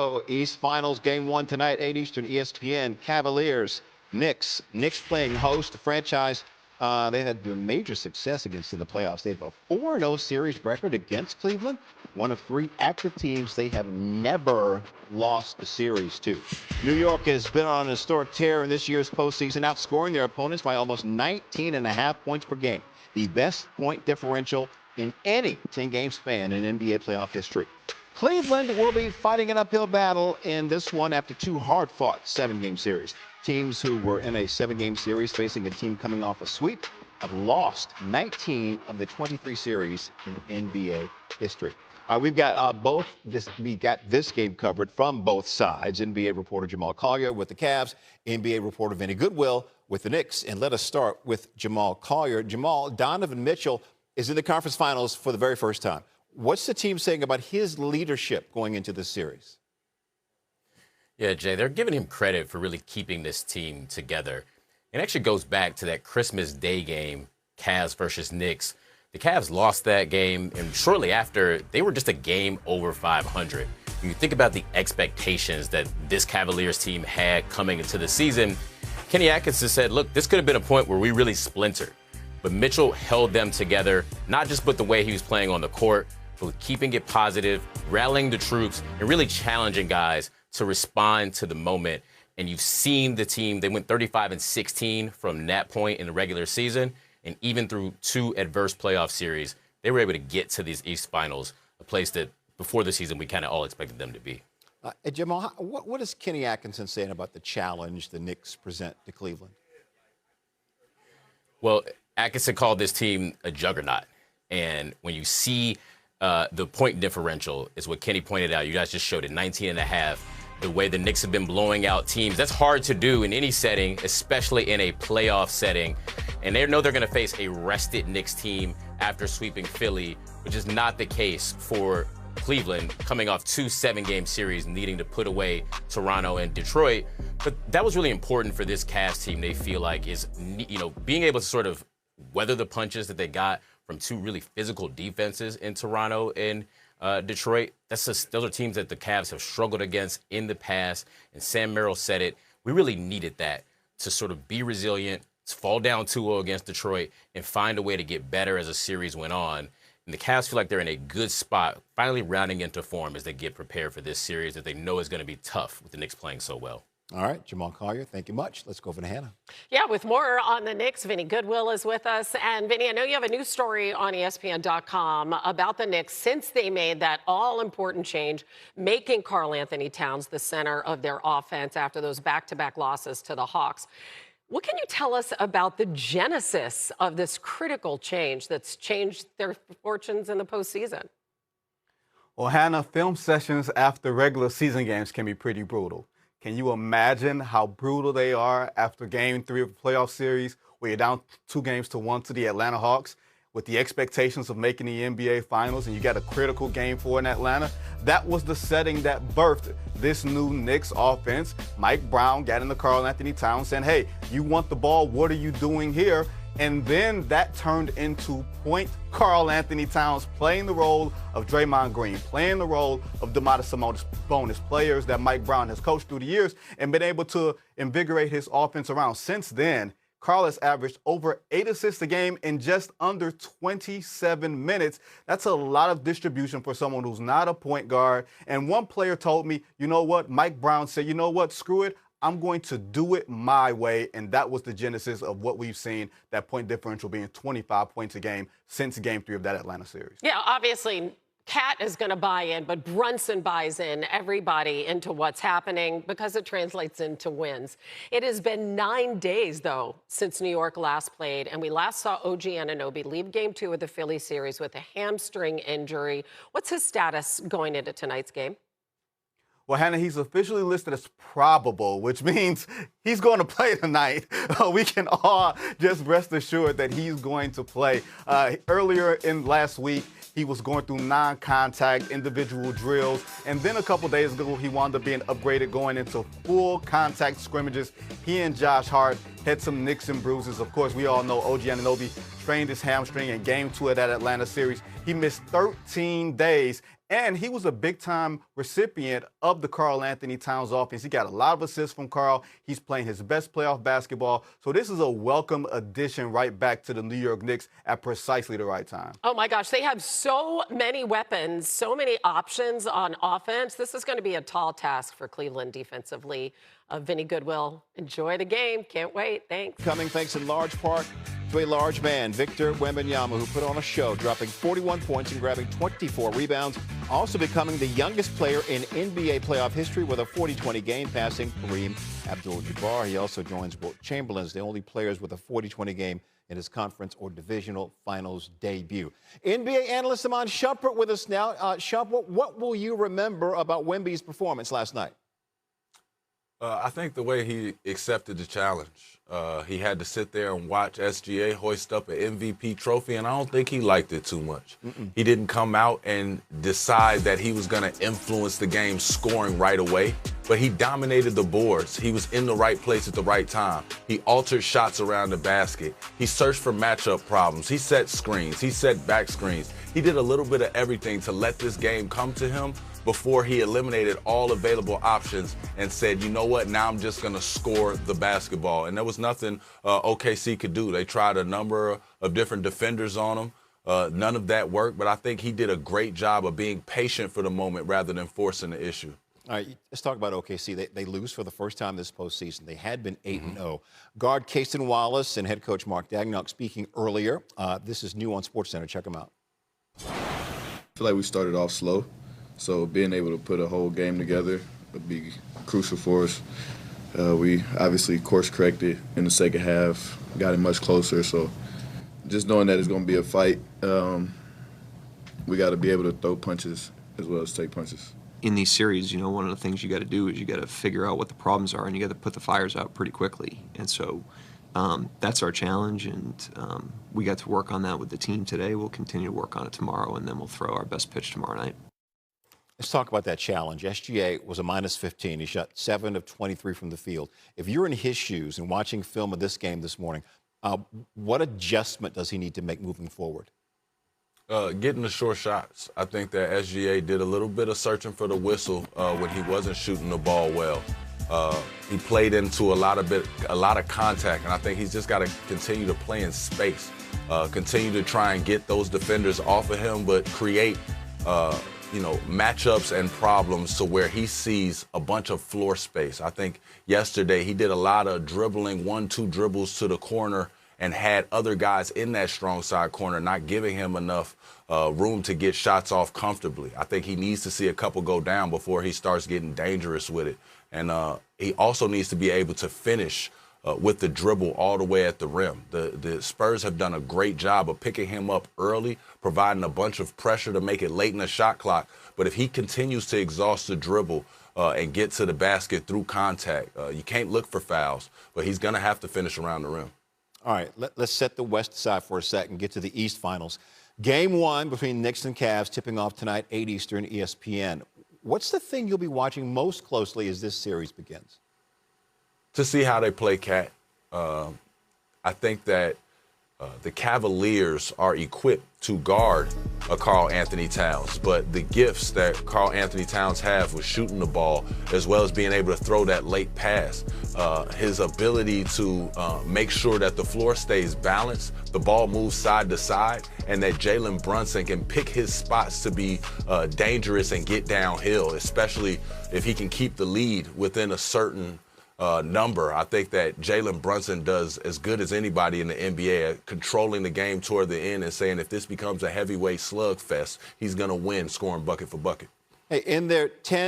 go. East Finals Game 1 tonight, 8 Eastern, ESPN. Cavaliers, Knicks. Knicks playing host. The franchise, they had major success against in the playoffs. They have a 4-0 series record against Cleveland. One of 3 active teams they have never lost the series to. New York has been on a historic tear in this year's postseason, outscoring their opponents by almost 19.5 points per game. The best point differential in any 10-game span in NBA playoff history. Cleveland will be fighting an uphill battle in this one after 2 hard-fought 7-game series. Teams who were in a 7-game series facing a team coming off a sweep have lost 19 of the 23 series in NBA history. We've got this game covered from both sides. NBA reporter Jamal Collier with the Cavs, NBA reporter Vincent Goodwill with the Knicks. And let us start with Jamal Collier. Jamal, Donovan Mitchell is in the conference finals for the very first time. What's the team saying about his leadership going into this series? Yeah, Jay, they're giving him credit for really keeping this team together. It actually goes back to that Christmas Day game, Cavs versus Knicks. The Cavs lost that game, and shortly after, they were just a game over 500. When you think about the expectations that this Cavaliers team had coming into the season, Kenny Atkinson said, look, this could have been a point where we really splintered. But Mitchell held them together, not just with the way he was playing on the court, but with keeping it positive, rallying the troops, and really challenging guys to respond to the moment. And you've seen the team, they went 35-16 from that point in the regular season. And even through 2 adverse playoff series, they were able to get to these East Finals, a place that before the season we kind of all expected them to be. Jamal, what is Kenny Atkinson saying about the challenge the Knicks present to Cleveland? Well, Atkinson called this team a juggernaut. And when you see the point differential is what Kenny pointed out. You guys just showed it, 19.5. The way the Knicks have been blowing out teams, that's hard to do in any setting, especially in a playoff setting. And they know they're going to face a rested Knicks team after sweeping Philly, which is not the case for Cleveland, coming off 2 7-game series, needing to put away Toronto and Detroit. But that was really important for this Cavs team. They feel like is, being able to sort of weather the punches that they got from 2 really physical defenses in Toronto and Detroit. Those are teams that the Cavs have struggled against in the past. And Sam Merrill said it. We really needed that to sort of be resilient, to fall down 2-0 against Detroit, and find a way to get better as the series went on. And the Cavs feel like they're in a good spot, finally rounding into form as they get prepared for this series that they know is going to be tough with the Knicks playing so well. All right, Jamal Collier, thank you much. Let's go over to Hannah. Yeah, with more on the Knicks, Vinny Goodwill is with us. And Vinny, I know you have a new story on ESPN.com about the Knicks since they made that all-important change, making Karl-Anthony Towns the center of their offense after those back-to-back losses to the Hawks. What can you tell us about the genesis of this critical change that's changed their fortunes in the postseason? Well, Hannah, film sessions after regular season games can be pretty brutal. Can you imagine how brutal they are after Game 3 of the playoff series, where you're down 2-1 to the Atlanta Hawks, with the expectations of making the NBA Finals, and you got a critical Game 4 in Atlanta? That was the setting that birthed this new Knicks offense. Mike Brown got into Karl-Anthony Towns saying, hey, you want the ball, what are you doing here? And then that turned into point Karl-Anthony Towns playing the role of Draymond Green, playing the role of Domantas Sabonis, players that Mike Brown has coached through the years and been able to invigorate his offense around. Since then, Karl has averaged over 8 assists a game in just under 27 minutes. That's a lot of distribution for someone who's not a point guard. And one player told me, you know what, Mike Brown said, you know what, screw it. I'm going to do it my way, and that was the genesis of what we've seen, that point differential being 25 points a game since Game 3 of that Atlanta series. Yeah, obviously, Cat is going to buy in, but Brunson buys in everybody into what's happening because it translates into wins. It has been 9 days, though, since New York last played, and we last saw OG Anunoby leave Game 2 of the Philly series with a hamstring injury. What's his status going into tonight's game? Well, Hannah, he's officially listed as probable, which means he's going to play tonight. We can all just rest assured that he's going to play. Earlier in last week, he was going through non-contact individual drills. And then a couple days ago, he wound up being upgraded going into full contact scrimmages. He and Josh Hart had some nicks and bruises. Of course, we all know OG Anunoby strained his hamstring in Game 2 of that Atlanta series. He missed 13 days. And he was a big-time recipient of the Karl Anthony Towns offense. He got a lot of assists from Karl. He's playing his best playoff basketball. So this is a welcome addition right back to the New York Knicks at precisely the right time. Oh, my gosh. They have so many weapons, so many options on offense. This is going to be a tall task for Cleveland defensively. Vinny Goodwill, enjoy the game. Can't wait. Thanks. Coming thanks in large part to a large man, Victor Wembanyama, who put on a show, dropping 41 points and grabbing 24 rebounds. Also becoming the youngest player in NBA playoff history with a 40-20 game, passing Kareem Abdul-Jabbar. He also joins Wilt Chamberlain as the only players with a 40-20 game in his conference or divisional finals debut. NBA analyst Iman Shumpert with us now. Shumpert, what will you remember about Wemby's performance last night? I think the way he accepted the challenge. He had to sit there and watch SGA hoist up an MVP trophy, and I don't think he liked it too much. He didn't come out and decide that he was going to influence the game scoring right away, but he dominated the boards. He was in the right place at the right time. He altered shots around the basket. He searched for matchup problems. He set screens. He set back screens. He did a little bit of everything to let this game come to him before he eliminated all available options and said, you know what, now I'm just going to score the basketball. And there was nothing OKC could do. They tried a number of different defenders on him. None of that worked, but I think he did a great job of being patient for the moment rather than forcing the issue. All right, let's talk about OKC. They lose for the first time this postseason. They had been 8-0. Guard Cason Wallace and head coach Mark Daigneault speaking earlier. This is new on SportsCenter. Check them out. I feel like we started off slow. So being able to put a whole game together would be crucial for us. We obviously course corrected in the second half, got it much closer. So just knowing that it's going to be a fight, we got to be able to throw punches as well as take punches. In these series, you know, one of the things you got to do is you got to figure out what the problems are, and you got to put the fires out pretty quickly. And so that's our challenge, and we got to work on that with the team today. We'll continue to work on it tomorrow, and then we'll throw our best pitch tomorrow night. Let's talk about that challenge. SGA was a -15. He shot 7 of 23 from the field. If you're in his shoes and watching film of this game this morning, what adjustment does he need to make moving forward? Getting the short shots. I think that SGA did a little bit of searching for the whistle when he wasn't shooting the ball well. He played into a lot of contact, and I think he's just got to continue to play in space, continue to try and get those defenders off of him, but create matchups and problems to where he sees a bunch of floor space. I think yesterday he did a lot of dribbling, 1-2 dribbles to the corner, and had other guys in that strong side corner not giving him enough room to get shots off comfortably. I think he needs to see a couple go down before he starts getting dangerous with it. And he also needs to be able to finish with the dribble all the way at the rim. The Spurs have done a great job of picking him up early, providing a bunch of pressure to make it late in the shot clock. But if he continues to exhaust the dribble and get to the basket through contact, you can't look for fouls, but he's going to have to finish around the rim. All right, let's set the West aside for a second, get to the East Finals. Game 1 between Knicks and Cavs tipping off tonight, 8 Eastern, ESPN. What's the thing you'll be watching most closely as this series begins? To see how they play Cat. I think that the Cavaliers are equipped to guard Karl Anthony Towns, but the gifts that Karl Anthony Towns have with shooting the ball, as well as being able to throw that late pass, his ability to make sure that the floor stays balanced, the ball moves side to side, and that Jalen Brunson can pick his spots to be dangerous and get downhill, especially if he can keep the lead within a certain number. I think that Jalen Brunson does as good as anybody in the NBA at controlling the game toward the end and saying if this becomes a heavyweight slugfest, he's going to win scoring bucket for bucket. Hey, in their 10